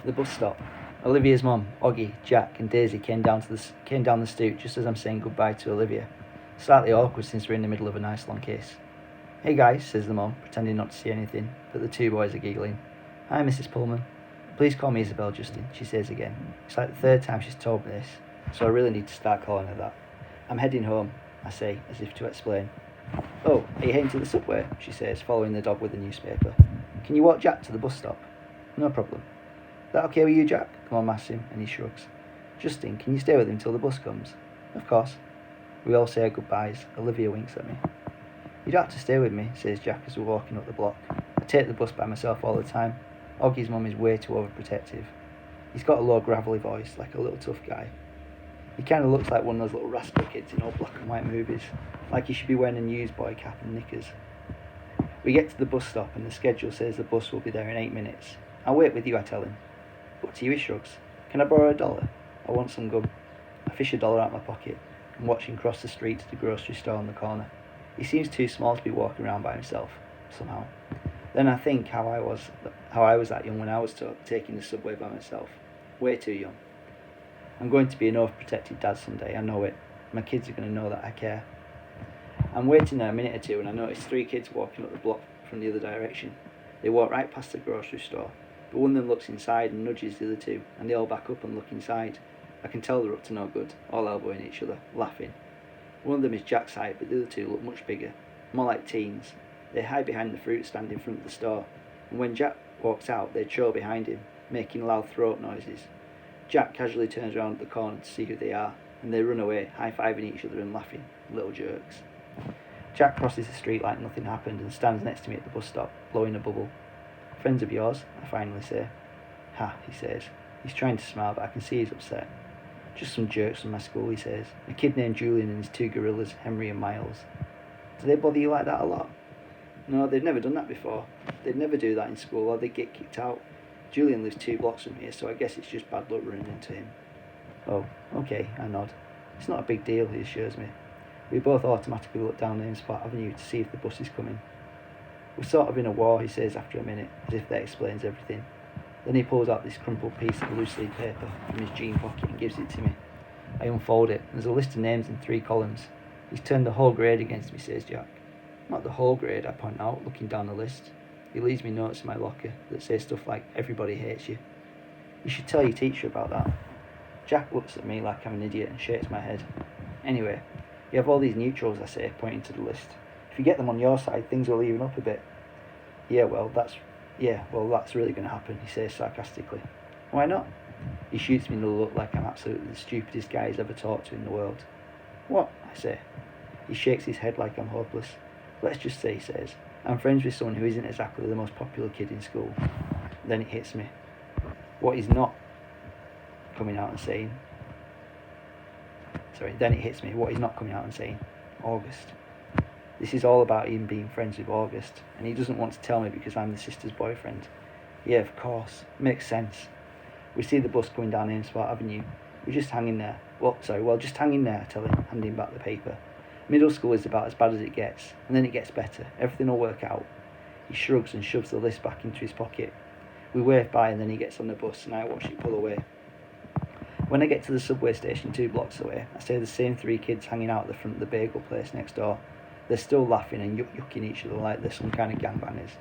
The bus stop. Olivia's mum, Oggy, Jack and Daisy came down the stoop just as I'm saying goodbye to Olivia. Slightly awkward since we're in the middle of a nice long kiss. "Hey guys," says the mum, pretending not to see anything, but the two boys are giggling. "Hi Mrs. Pullman." "Please call me Isabel, Justin," she says again. It's like the third time she's told me this, so I really need to start calling her that. "I'm heading home," I say, as if to explain. "Oh, are you heading to the subway?" she says, following the dog with the newspaper. "Can you walk Jack to the bus stop?" "No problem." "That okay with you, Jack?" Mum asks him, and he shrugs. "Justin, can you stay with him till the bus comes?" "Of course." We all say our goodbyes. Olivia winks at me. "You don't have to stay with me," says Jack as we're walking up the block. "I take the bus by myself all the time. Oggy's mum is way too overprotective. He's got a low gravelly voice, like a little tough guy. He kind of looks like one of those little rascal kids in old black and white movies, like he should be wearing a newsboy cap and knickers." We get to the bus stop and the schedule says the bus will be there in 8 minutes. "I'll wait with you," I tell him. "Up to you," he shrugs. "Can I borrow $1? I want some gum." I fish $1 out of my pocket and watch him cross the street to the grocery store on the corner. He seems too small to be walking around by himself, somehow. Then I think how I was that young when I was taking the subway by myself. Way too young. I'm going to be an overprotective dad someday, I know it. My kids are going to know that I care. I'm waiting there a minute or two and I notice 3 kids walking up the block from the other direction. They walk right past the grocery store, but one of them looks inside and nudges the other 2, and they all back up and look inside. I can tell they're up to no good, all elbowing each other, laughing. One of them is Jack's height, but the other 2 look much bigger, more like teens. They hide behind the fruit stand in front of the store, and when Jack walks out, they trail behind him, making loud throat noises. Jack casually turns around at the corner to see who they are, and they run away, high-fiving each other and laughing, little jerks. Jack crosses the street like nothing happened and stands next to me at the bus stop, blowing a bubble. "Friends of yours?" I finally say. "Ha," he says. He's trying to smile, but I can see he's upset. "Just some jerks from my school," he says. "A kid named Julian and his 2 gorillas, Henry and Miles." "Do they bother you like that a lot?" "No, they've never done that before. They'd never do that in school or they'd get kicked out. Julian lives 2 blocks from here, so I guess it's just bad luck running into him." "Oh, okay," I nod. "It's not a big deal," he assures me. We both automatically look down Amesplat Avenue to see if the bus is coming. "We're sort of in a war," he says after a minute, as if that explains everything. Then he pulls out this crumpled piece of loose-leaf paper from his jean pocket and gives it to me. I unfold it, and there's a list of names in 3 columns. "He's turned the whole grade against me," says Jack. "Not the whole grade," I point out, looking down the list. He leaves me notes in my locker that say stuff like, "Everybody hates you." "You should tell your teacher about that." Jack looks at me like I'm an idiot and shakes my head. "Anyway, you have all these neutrals," I say, pointing to the list. "If you get them on your side, things will even up a bit." Yeah, well, that's really going to happen," he says sarcastically. "Why not?" He shoots me another look like I'm absolutely the stupidest guy he's ever talked to in the world. "What?" I say. He shakes his head like I'm hopeless. "Let's just say," he says, "I'm friends with someone who isn't exactly the most popular kid in school." Then it hits me. What he's not coming out and saying. August. This is all about him being friends with August, and he doesn't want to tell me because I'm the sister's boyfriend. Yeah, of course. Makes sense. We see the bus going down Amesplat Avenue. We're just hanging there. Just hanging there, I tell him, handing back the paper. Middle school is about as bad as it gets, and then it gets better. Everything will work out. He shrugs and shoves the list back into his pocket. We wave by and then he gets on the bus and I watch it pull away. When I get to the subway station 2 blocks away, I see the same 3 kids hanging out at the front of the bagel place next door. They're still laughing and yucking each other like they're some kind of gangbangers.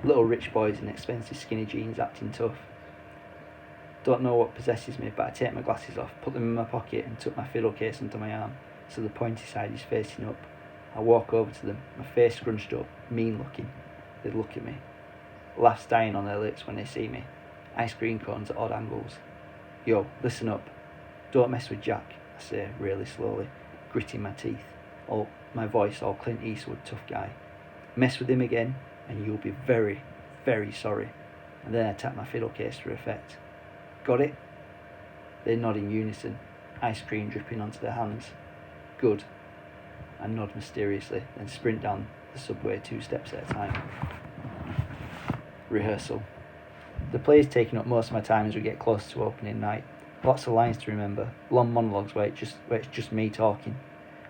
Little rich boys in expensive skinny jeans acting tough. Don't know what possesses me, but I take my glasses off, put them in my pocket and tuck my fiddle case under my arm so the pointy side is facing up. I walk over to them, my face scrunched up, mean looking. They look at me. Laughs dying on their lips when they see me. Ice cream cones at odd angles. "Yo, listen up. Don't mess with Jack," I say really slowly, gritting my teeth. My voice all Clint Eastwood tough guy. "Mess with him again and you'll be very, very sorry." And then I tap my fiddle case for effect. "Got it?" They nod in unison, ice cream dripping onto their hands. "Good." I nod mysteriously, then sprint down the subway 2 steps at a time. Rehearsal. The play is taking up most of my time as we get closer to opening night. Lots of lines to remember, long monologues where it's just me talking.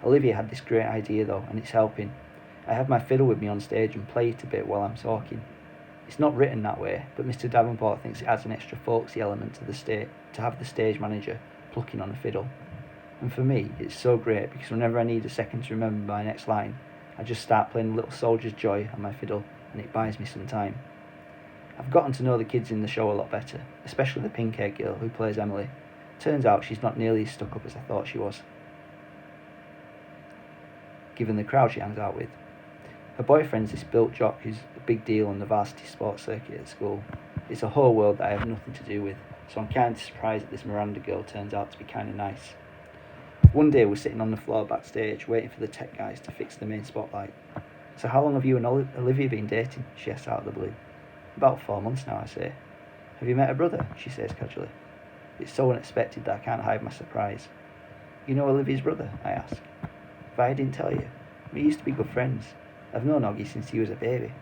Olivia had this great idea though, and it's helping. I have my fiddle with me on stage and play it a bit while I'm talking. It's not written that way, but Mr. Davenport thinks it adds an extra folksy element to to have the stage manager plucking on a fiddle. And for me, it's so great because whenever I need a second to remember my next line, I just start playing Little Soldier's Joy on my fiddle, and it buys me some time. I've gotten to know the kids in the show a lot better, especially the pink-haired girl who plays Emily. Turns out she's not nearly as stuck up as I thought she was, given the crowd she hangs out with. Her boyfriend's this built jock who's a big deal on the varsity sports circuit at school. It's a whole world that I have nothing to do with, so I'm kind of surprised that this Miranda girl turns out to be kind of nice. One day we're sitting on the floor backstage waiting for the tech guys to fix the main spotlight. "So how long have you and Olivia been dating?" she asks out of the blue. "About 4 months now," I say. "Have you met her brother?" she says casually. It's so unexpected that I can't hide my surprise. "You know Olivia's brother?" I ask. "If I didn't tell you, we used to be good friends. I've known Oggy since he was a baby."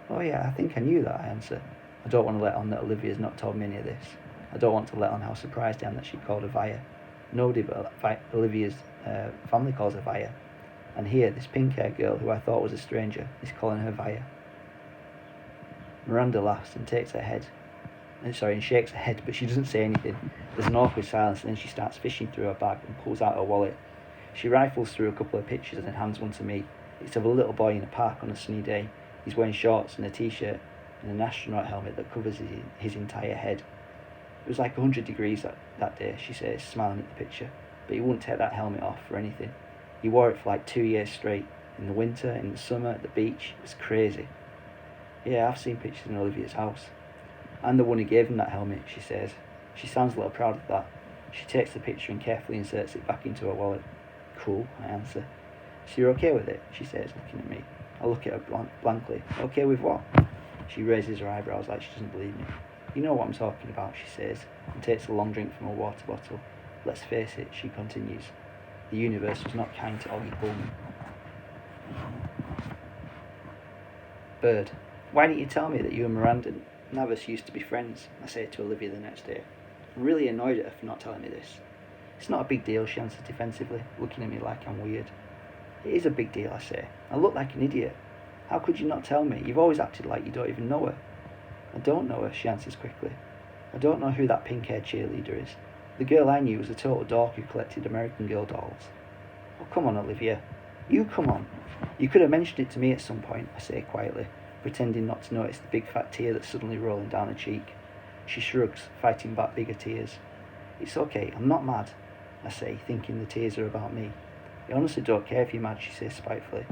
"Oh yeah, I think I knew that," I answer. I don't want to let on that Olivia's not told me any of this. I don't want to let on how surprised I am that she called her Via. Nobody but Olivia's family calls her Via. And here, this pink-haired girl who I thought was a stranger is calling her Via. Miranda laughs and shakes her head, but she doesn't say anything. There's an awkward silence, and then she starts fishing through her bag and pulls out her wallet. She rifles through a couple of pictures and then hands one to me. It's of a little boy in a park on a sunny day. He's wearing shorts and a t-shirt and an astronaut helmet that covers his entire head. It was like 100 degrees that day, she says, smiling at the picture, but he wouldn't take that helmet off for anything. He wore it for like 2 years straight, in the winter, in the summer, at the beach. It was crazy. "Yeah, I've seen pictures in Olivia's house. I'm the one who gave him that helmet," she says. She sounds a little proud of that. She takes the picture and carefully inserts it back into her wallet. "Cool," I answer. "So you're okay with it?" she says, looking at me. I look at her blankly. "Okay with what?" She raises her eyebrows like she doesn't believe me. "You know what I'm talking about," she says, and takes a long drink from a water bottle. "Let's face it," she continues. "The universe was not kind to Oggy Pullman." Bird. "Why didn't you tell me that you and Miranda Navas used to be friends?" I say to Olivia the next day. I'm really annoyed at her for not telling me this. "It's not a big deal," she answers defensively, looking at me like I'm weird. "It is a big deal," I say. "I look like an idiot. How could you not tell me? You've always acted like you don't even know her." "I don't know her," she answers quickly. "I don't know who that pink-haired cheerleader is. The girl I knew was a total dork who collected American Girl dolls." "Oh, come on, Olivia. You come on. You could have mentioned it to me at some point," I say quietly, pretending not to notice the big fat tear that's suddenly rolling down her cheek. She shrugs, fighting back bigger tears. "It's okay, I'm not mad," I say, thinking the tears are about me. "I honestly don't care if you're mad," she says spitefully.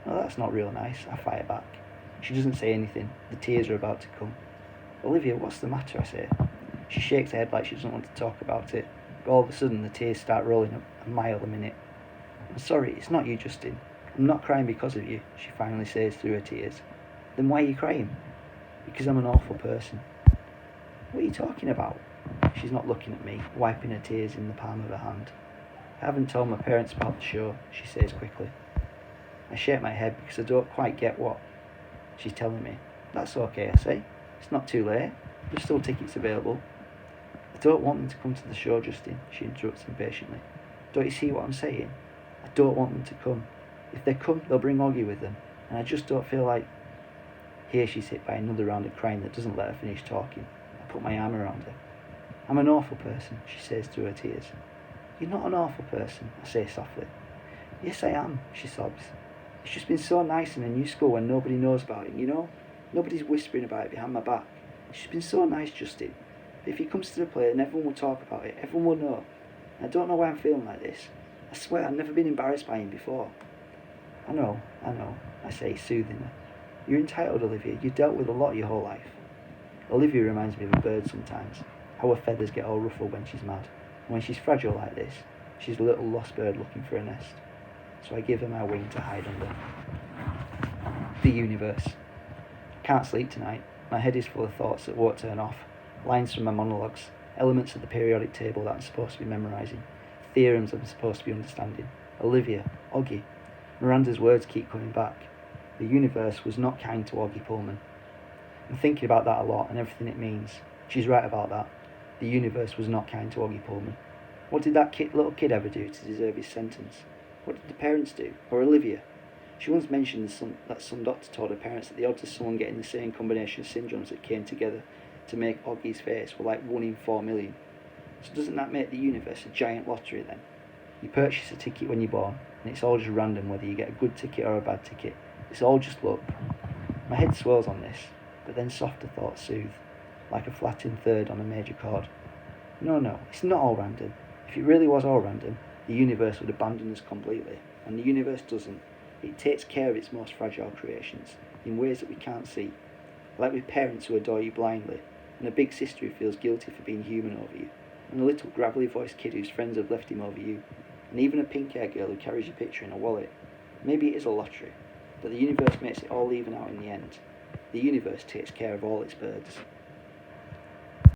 "Well, that's not real nice," I fire back. She doesn't say anything. The tears are about to come. "Olivia, what's the matter?" I say. She shakes her head like she doesn't want to talk about it, but all of a sudden the tears start rolling up a mile a minute. "I'm sorry, it's not you, Justin. I'm not crying because of you," she finally says through her tears. "Then why are you crying?" "Because I'm an awful person." "What are you talking about?" She's not looking at me, wiping her tears in the palm of her hand. "I haven't told my parents about the show," she says quickly. I shake my head because I don't quite get what she's telling me. "That's okay," I say. "It's not too late. There's still tickets available." "I don't want them to come to the show, Justin," she interrupts impatiently. "Don't you see what I'm saying? I don't want them to come. If they come, they'll bring Oggy with them, and I just don't feel like..." Here she's hit by another round of crying that doesn't let her finish talking. I put my arm around her. "I'm an awful person," she says through her tears. "You're not an awful person," I say softly. "Yes, I am," she sobs. "It's just been so nice in a new school when nobody knows about it, you know? Nobody's whispering about it behind my back. It's just been so nice, Justin. But if he comes to the play, then everyone will talk about it. Everyone will know. And I don't know why I'm feeling like this. I swear I've never been embarrassed by him before." I know, I say, soothing her. "You're entitled, Olivia. You've dealt with a lot your whole life." Olivia reminds me of a bird sometimes, how her feathers get all ruffled when she's mad. And when she's fragile like this, she's a little lost bird looking for a nest. So I give her my wing to hide under. The universe. I can't sleep tonight. My head is full of thoughts that won't turn off. Lines from my monologues, elements of the periodic table that I'm supposed to be memorising, theorems I'm supposed to be understanding. Olivia, Oggy. Miranda's words keep coming back. The universe was not kind to Oggy Pullman. I'm thinking about that a lot and everything it means. She's right about that. The universe was not kind to Oggy Pullman. What did that little kid ever do to deserve his sentence? What did the parents do? Or Olivia? She once mentioned that some doctor told her parents that the odds of someone getting the same combination of syndromes that came together to make Augie's face were like 1 in 4 million. So doesn't that make the universe a giant lottery then? You purchase a ticket when you're born, and it's all just random whether you get a good ticket or a bad ticket. It's all just luck. My head swirls on this, but then softer thoughts soothe, like a flattened third on a major chord. No, it's not all random. If it really was all random, the universe would abandon us completely, and the universe doesn't. It takes care of its most fragile creations, in ways that we can't see, like with parents who adore you blindly, and a big sister who feels guilty for being human over you, and a little gravelly voiced kid whose friends have left him over you, and even a pink-haired girl who carries your picture in a wallet. Maybe it is a lottery, but the universe makes it all even out in the end. The universe takes care of all its birds.